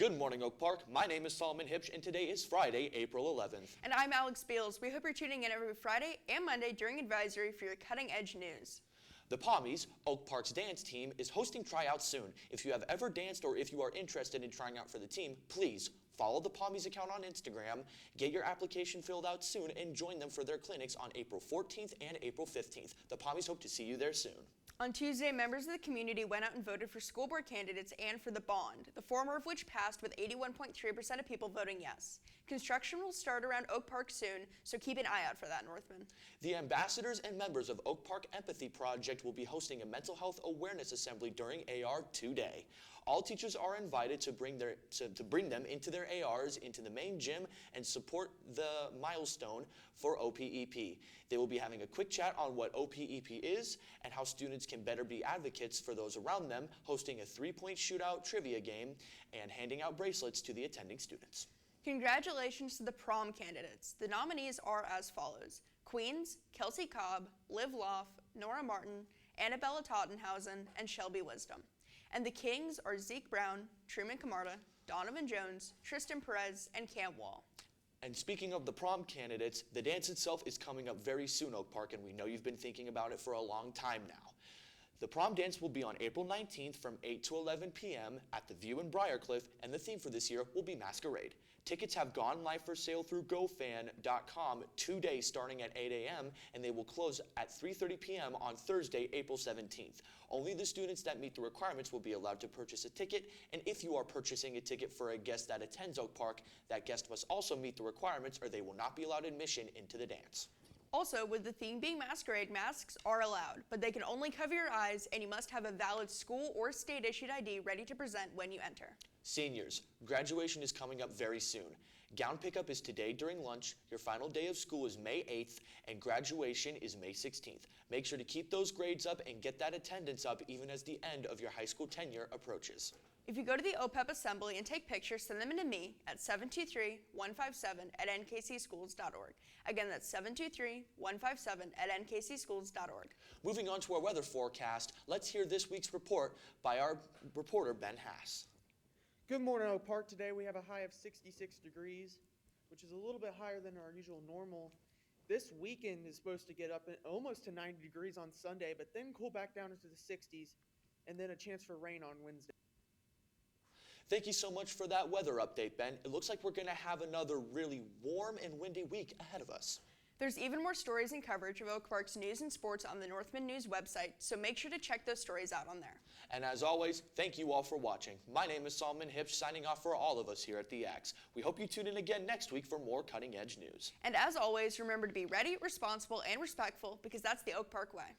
Good morning, Oak Park. My name is Solomon Hipsh, and today is Friday, April 11th. And I'm Alex Beals. We hope you're tuning in every Friday and Monday during Advisory for your cutting-edge news. The Pommies, Oak Park's dance team, is hosting tryouts soon. If you have ever danced or if you are interested in trying out for the team, please follow the Pommies account on Instagram, get your application filled out soon, and join them for their clinics on April 14th and April 15th. The Pommies hope to see you there soon. On Tuesday, members of the community went out and voted for school board candidates and for the bond, the former of which passed with 81.3% of people voting yes. Construction will start around Oak Park soon, so keep an eye out for that, Northman. The ambassadors and members of Oak Park Empathy Project will be hosting a mental health awareness assembly during AR 2 Day. All teachers are invited to bring them into their ARs into the main gym and support the milestone for OPEP. They will be having a quick chat on what OPEP is and how students can better be advocates for those around them, hosting a 3-point shootout trivia game and handing out bracelets to the attending students. Congratulations to the prom candidates. The nominees are as follows: Queens, Kelsey Cobb, Liv Loff, Nora Martin, Annabella Tottenhausen, and Shelby Wisdom. And the Kings are Zeke Brown, Truman Camarda, Donovan Jones, Tristan Perez, and Cam Wall. And speaking of the prom candidates, the dance itself is coming up very soon, Oak Park, and we know you've been thinking about it for a long time now. The prom dance will be on April 19th from 8 to 11 p.m. at the View in Briarcliff, and the theme for this year will be Masquerade. Tickets have gone live for sale through GoFan.com 2 days starting at 8 a.m., and they will close at 3:30 p.m. on Thursday, April 17th. Only the students that meet the requirements will be allowed to purchase a ticket, and if you are purchasing a ticket for a guest that attends Oak Park, that guest must also meet the requirements or they will not be allowed admission into the dance. Also, with the theme being masquerade, masks are allowed, but they can only cover your eyes, and you must have a valid school or state-issued ID ready to present when you enter. Seniors, graduation is coming up very soon. Gown pickup is today during lunch, your final day of school is May 8th, and graduation is May 16th. Make sure to keep those grades up and get that attendance up even as the end of your high school tenure approaches. If you go to the OPEP assembly and take pictures, send them in to me at 723-157@nkcschools.org. Again, that's 723-157@nkcschools.org. Moving on to our weather forecast, let's hear this week's report by our reporter, Ben Hass. Good morning, Oak Park. Today we have a high of 66 degrees, which is a little bit higher than our usual normal. This weekend is supposed to get up almost to 90 degrees on Sunday, but then cool back down into the 60s, and then a chance for rain on Wednesday. Thank you so much for that weather update, Ben. It looks like we're going to have another really warm and windy week ahead of us. There's even more stories and coverage of Oak Park's news and sports on the Northman News website, so make sure to check those stories out on there. And as always, thank you all for watching. My name is Solomon Hipsh, signing off for all of us here at the Axe. We hope you tune in again next week for more cutting-edge news. And as always, remember to be ready, responsible, and respectful, because that's the Oak Park way.